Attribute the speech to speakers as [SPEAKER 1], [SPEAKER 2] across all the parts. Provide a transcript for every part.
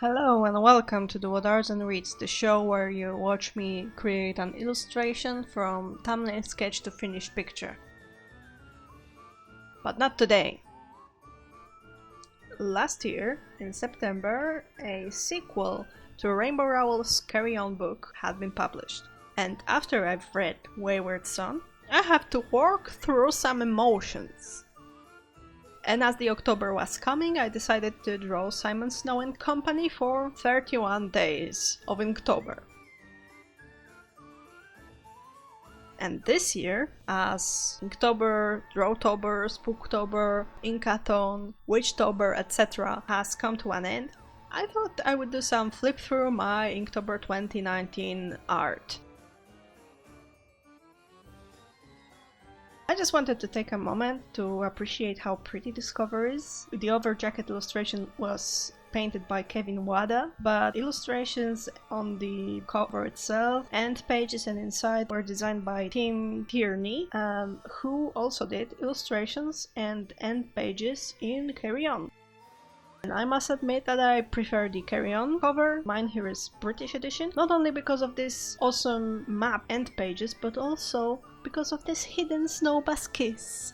[SPEAKER 1] Hello and welcome to the What Arts and Reads, the show where you watch me create an illustration from thumbnail sketch to finished picture. But not today. Last year, in September, a sequel to Rainbow Rowell's Carry On book had been published. And after I've read Wayward Son, I have to work through some emotions. And as the October was coming, I decided to draw Simon Snow and Company for 31 days of Inktober. And this year, as Inktober, Drawtober, Spooktober, Inkathon, Witchtober, etc. has come to an end, I thought I would do some flip through my Inktober 2019 art. I just wanted to take a moment to appreciate how pretty this cover is. The over jacket illustration was painted by Kevin Wada, but illustrations on the cover itself and pages and inside were designed by Tim Tierney, who also did illustrations and end pages in Carry On. And I must admit that I prefer the Carry On cover. Mine here is British edition, not only because of this awesome map end pages, but also because of this hidden snowbass kiss.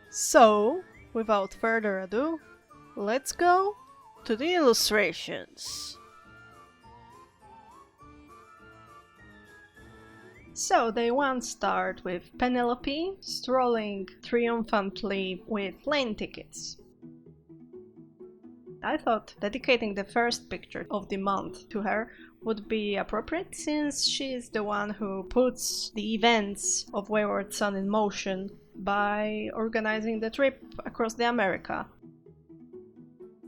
[SPEAKER 1] So, without further ado, let's go to the illustrations. So day one start with Penelope strolling triumphantly with plane tickets. I thought dedicating the first picture of the month to her would be appropriate, since she is the one who puts the events of Wayward Son in motion by organizing the trip across the America.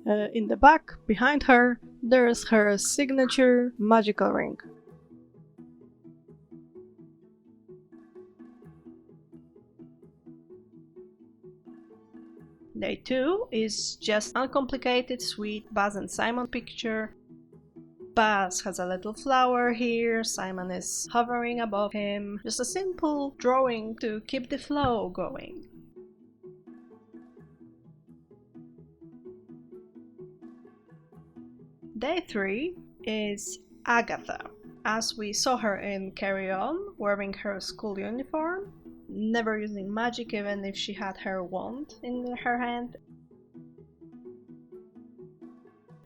[SPEAKER 1] In the back, behind her, there's her signature magical ring. Day 2 is just uncomplicated, sweet Buzz and Simon picture. Buzz has a little flower here, Simon is hovering above him. Just a simple drawing to keep the flow going. Day 3 is Agatha, as we saw her in Carry On, wearing her school uniform, never using magic even if she had her wand in her hand.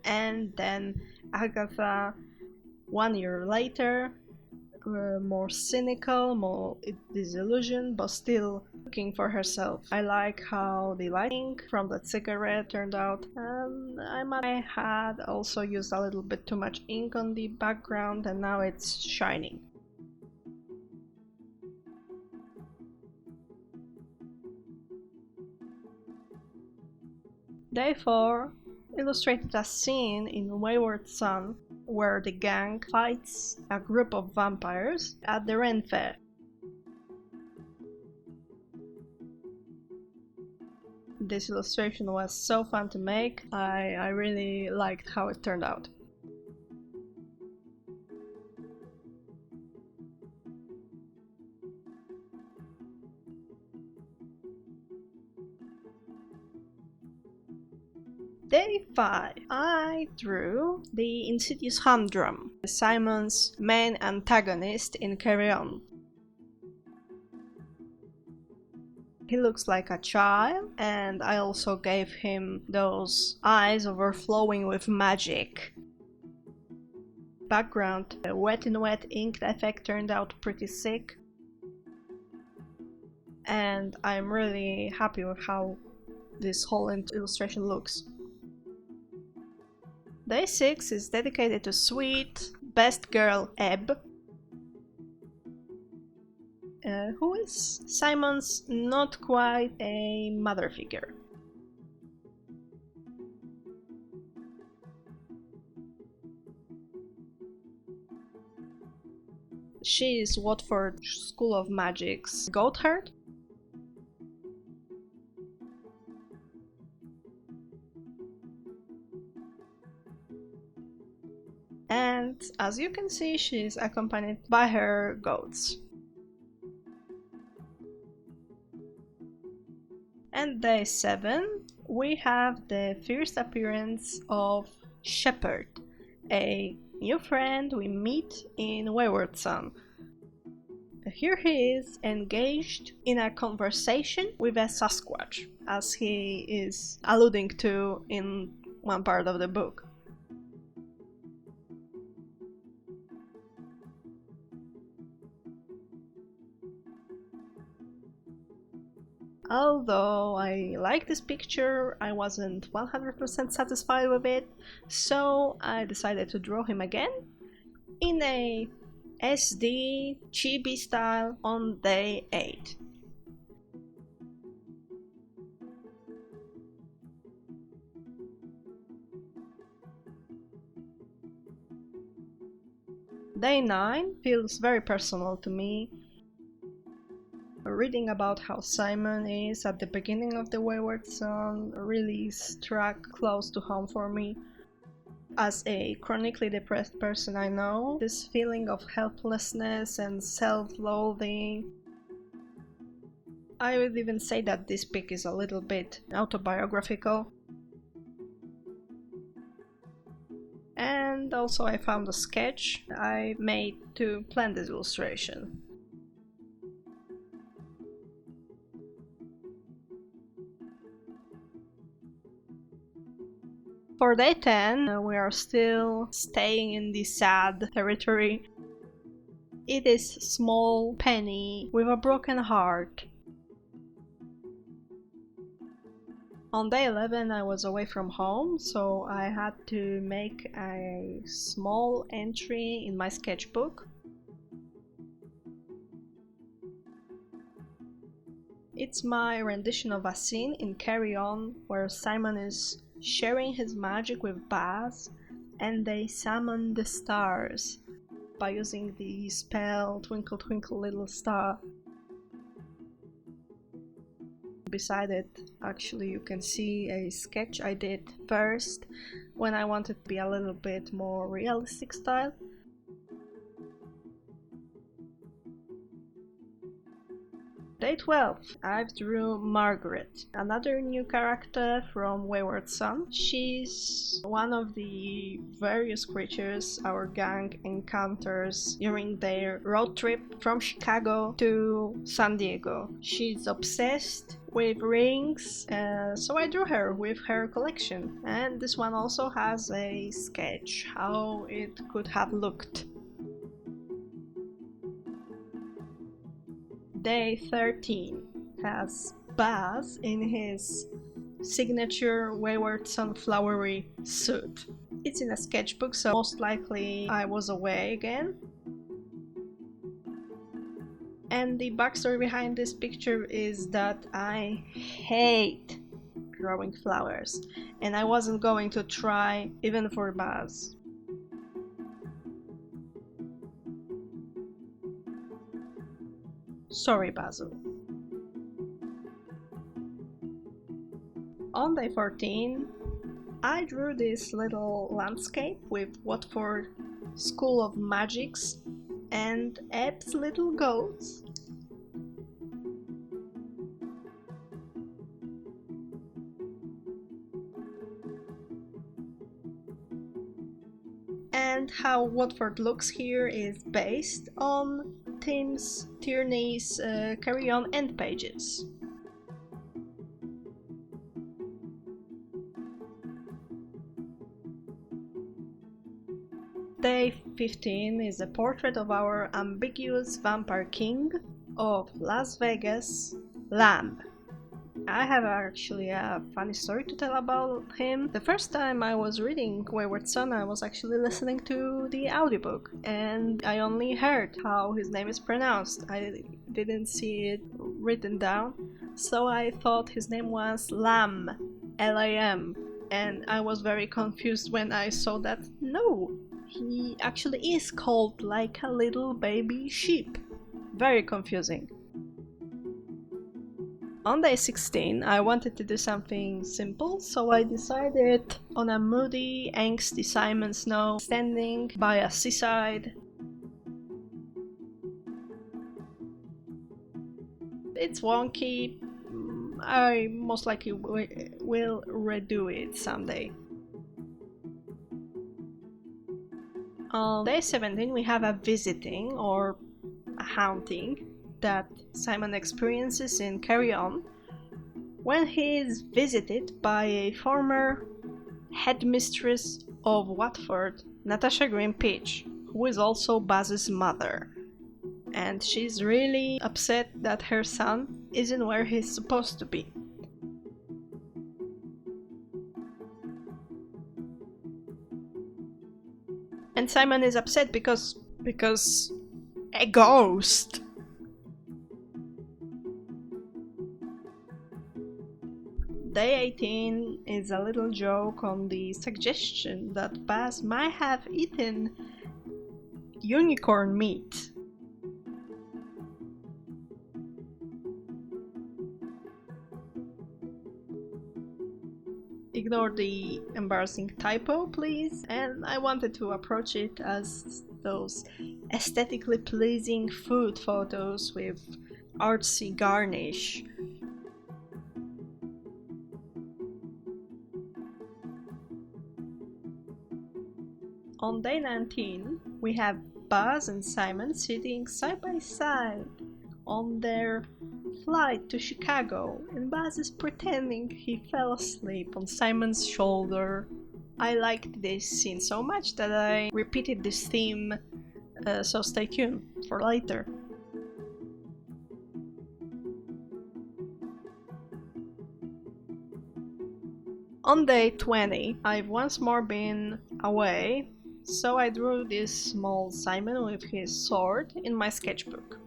[SPEAKER 1] And then Agatha 1 year later, more cynical, more disillusioned, but still looking for herself. I like how the lighting from that cigarette turned out. I might had also used a little bit too much ink on the background and now it's shining. Day 4 illustrated a scene in Wayward Son where the gang fights a group of vampires at the Ren Fair. This illustration was so fun to make. I really liked how it turned out. Day 5, I drew the Insidious Humdrum, Simon's main antagonist in Carry On. He looks like a child, and I also gave him those eyes overflowing with magic. Background, the wet in wet ink effect turned out pretty sick. And I'm really happy with how this whole illustration looks. Day 6 is dedicated to sweet, best girl Eb, who is Simon's not quite a mother figure. She is Watford School of Magic's goatherd. And as you can see, she is accompanied by her goats. And day 7 we have the first appearance of Shepherd, a new friend we meet in Wayward Son. Here he is engaged in a conversation with a Sasquatch, as he is alluding to in one part of the book. Although I like this picture, I wasn't 100% satisfied with it, so I decided to draw him again in a SD chibi style on day 8. Day 9 feels very personal to me. Reading about how Simon is at the beginning of the Wayward Son really struck close to home for me. As a chronically depressed person, I know this feeling of helplessness and self-loathing. I would even say that this pic is a little bit autobiographical. And also I found a sketch I made to plan this illustration. For day 10, we are still staying in the sad territory. It is small Penny with a broken heart. On day 11 I was away from home, so I had to make a small entry in my sketchbook. It's my rendition of a scene in Carry On where Simon is sharing his magic with Baz, and they summon the stars by using the spell Twinkle Twinkle Little Star. Beside it, actually, you can see a sketch I did first when I wanted to be a little bit more realistic style. Day 12, I've drew Margaret, another new character from Wayward Son. She's one of the various creatures our gang encounters during their road trip from Chicago to San Diego. She's obsessed with rings, so I drew her with her collection. And this one also has a sketch how it could have looked. Day 13 has Baz in his signature Wayward Sunflowery suit. It's in a sketchbook, so most likely I was away again. And the backstory behind this picture is that I hate drawing flowers, and I wasn't going to try even for Baz. Sorry, Basil. On day 14, I drew this little landscape with Watford School of Magics and Ebb's little goats. And how Watford looks here is based on Tim Tierney's Carry On end pages. Day 15 is a portrait of our ambiguous vampire king of Las Vegas, Lamb. I have actually a funny story to tell about him. The first time I was reading Wayward Son, I was actually listening to the audiobook, and I only heard how his name is pronounced. I didn't see it written down, so I thought his name was Lamb, L-A-M, and I was very confused when I saw that no, he actually is called like a little baby sheep. Very confusing. On day 16, I wanted to do something simple, so I decided on a moody, angsty Simon Snow standing by a seaside. It's wonky, I most likely will redo it someday. On day 17 we have a visiting or a haunting that Simon experiences in Carry On when he is visited by a former headmistress of Watford, Natasha Grimm-pitch, who is also Baz's mother. And she's really upset that her son isn't where he's supposed to be. And Simon is upset because a ghost. Day 18 is a little joke on the suggestion that Baz might have eaten unicorn meat. Ignore the embarrassing typo, please, and I wanted to approach it as those aesthetically pleasing food photos with artsy garnish. On day 19, we have Baz and Simon sitting side by side on their flight to Chicago, and Baz is pretending he fell asleep on Simon's shoulder. I liked this scene so much that I repeated this theme, so stay tuned for later. On day 20, I've once more been away, so I drew this small Simon with his sword in my sketchbook.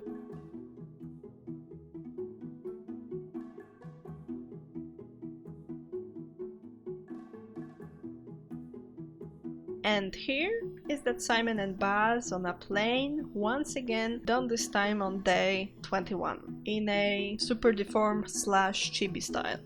[SPEAKER 1] And here is that Simon and Baz on a plane, once again, done this time on day 21, in a super deformed / chibi style.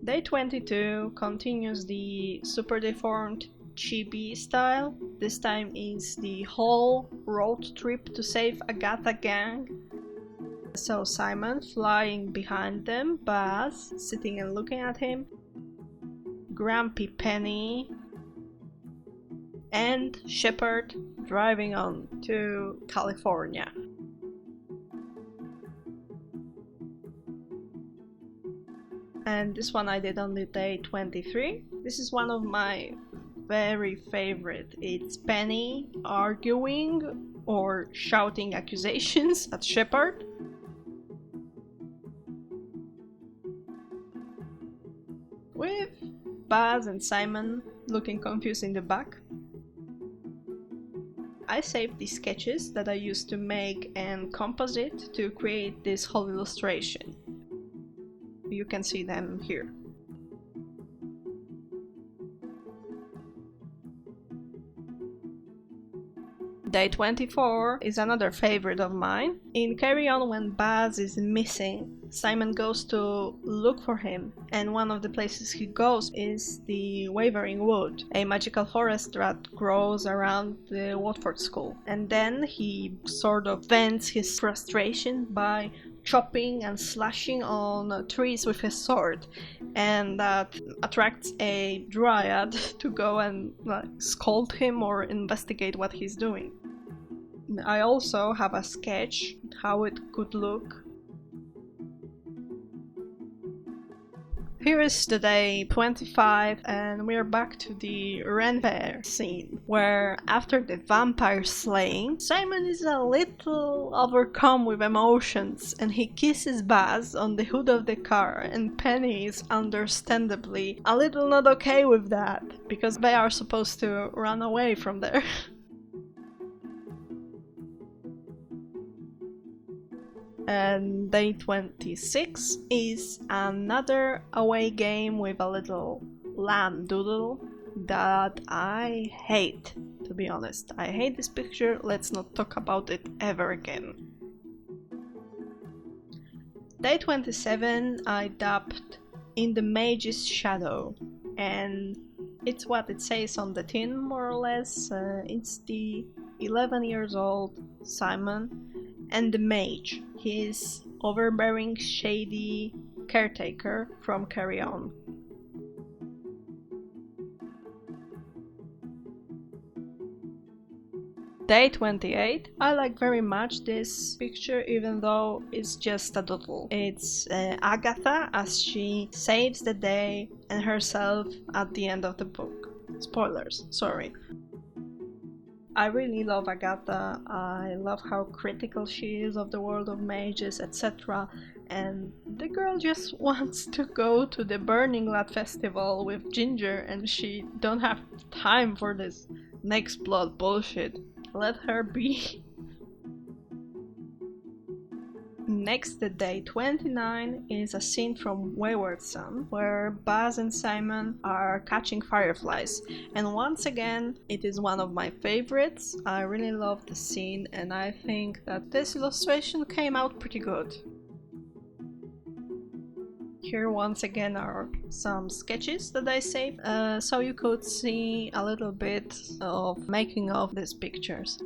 [SPEAKER 1] Day 22 continues the super deformed chibi style. This time is the whole road trip to save Agatha gang. So Simon flying behind them, Baz sitting and looking at him, Grumpy Penny, and Shepard driving on to California. And this one I did on the day 23. This is one of my very favorite. It's Penny arguing or shouting accusations at Shepard. With Baz and Simon looking confused in the back. I saved the sketches that I used to make and composite to create this whole illustration. You can see them here. Day 24 is another favorite of mine. In Carry On, when Baz is missing, Simon goes to look for him, and one of the places he goes is the Wavering Wood, a magical forest that grows around the Watford school. And then he sort of vents his frustration by chopping and slashing on trees with his sword, and that attracts a dryad to go and scold him or investigate what he's doing. I also have a sketch how it could look. Here is the day 25 and we are back to the Renfair scene, where after the vampire slaying, Simon is a little overcome with emotions and he kisses Baz on the hood of the car, and Penny is understandably a little not okay with that, because they are supposed to run away from there. And day 26 is another away game with a little lamb doodle that I hate, to be honest. I hate this picture, let's not talk about it ever again. Day 27 I dubbed In the Mage's Shadow, and it's what it says on the tin more or less. It's the 11 years old Simon, and the mage, his overbearing, shady caretaker from Carry On. Day 28. I like very much this picture, even though it's just a doodle. It's Agatha as she saves the day and herself at the end of the book. Spoilers, sorry. I really love Agatha. I love how critical she is of the world of mages, etc. And the girl just wants to go to the Burning Lad festival with Ginger, and she don't have time for this next blood bullshit. Let her be. Next, the day 29 is a scene from Wayward Son, where Baz and Simon are catching fireflies. And once again, it is one of my favorites. I really love the scene, and I think that this illustration came out pretty good. Here once again are some sketches that I saved, so you could see a little bit of making of these pictures.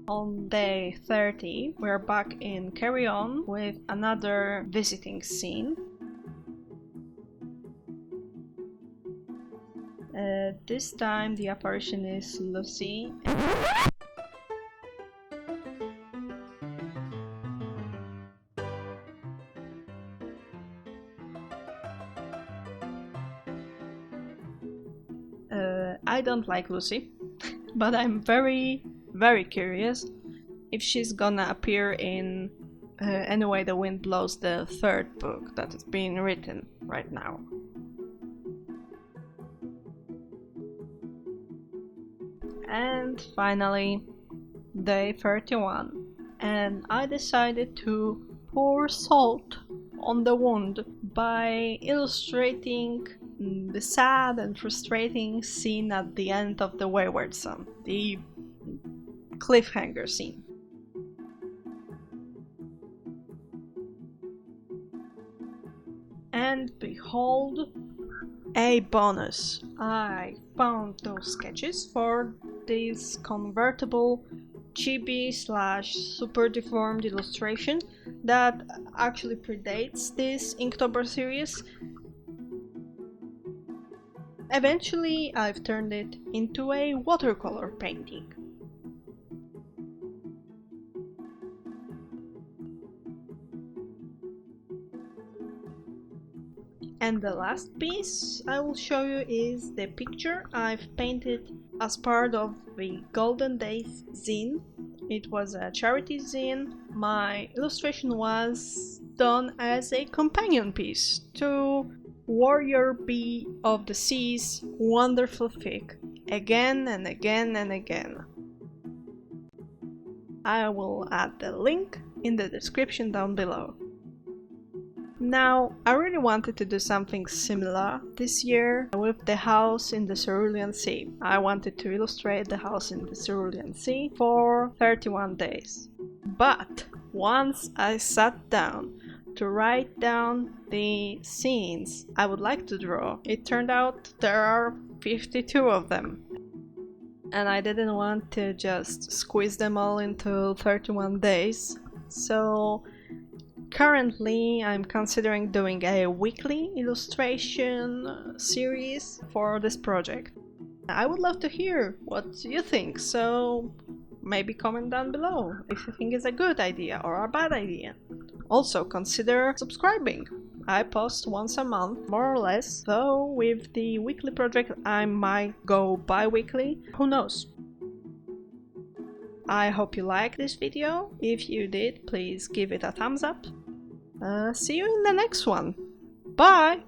[SPEAKER 1] On day 30, we're back in Carry On with another visiting scene. This time the apparition is Lucy. I don't like Lucy, but I'm very curious if she's gonna appear in Any Way the Wind Blows, the third book that is being written right now. And finally, day 31, and I decided to pour salt on the wound by illustrating the sad and frustrating scene at the end of the Wayward Son, the cliffhanger scene. And behold, a bonus! I found those sketches for this convertible chibi / super deformed illustration that actually predates this Inkt0ber series. Eventually I've turned it into a watercolor painting. And the last piece I will show you is the picture I've painted as part of the Golden Days zine. It was a charity zine. My illustration was done as a companion piece to Warrior Bee of the Sea's wonderful fic, again and again and again. I will add the link in the description down below. Now, I really wanted to do something similar this year with the house in the Cerulean Sea. I wanted to illustrate the house in the Cerulean Sea for 31 days. But once I sat down to write down the scenes I would like to draw, it turned out there are 52 of them. And I didn't want to just squeeze them all into 31 days. So currently, I'm considering doing a weekly illustration series for this project. I would love to hear what you think, so maybe comment down below if you think it's a good idea or a bad idea. Also, consider subscribing. I post once a month, more or less, though with the weekly project I might go bi-weekly, who knows. I hope you liked this video. If you did, please give it a thumbs up. See you in the next one. Bye!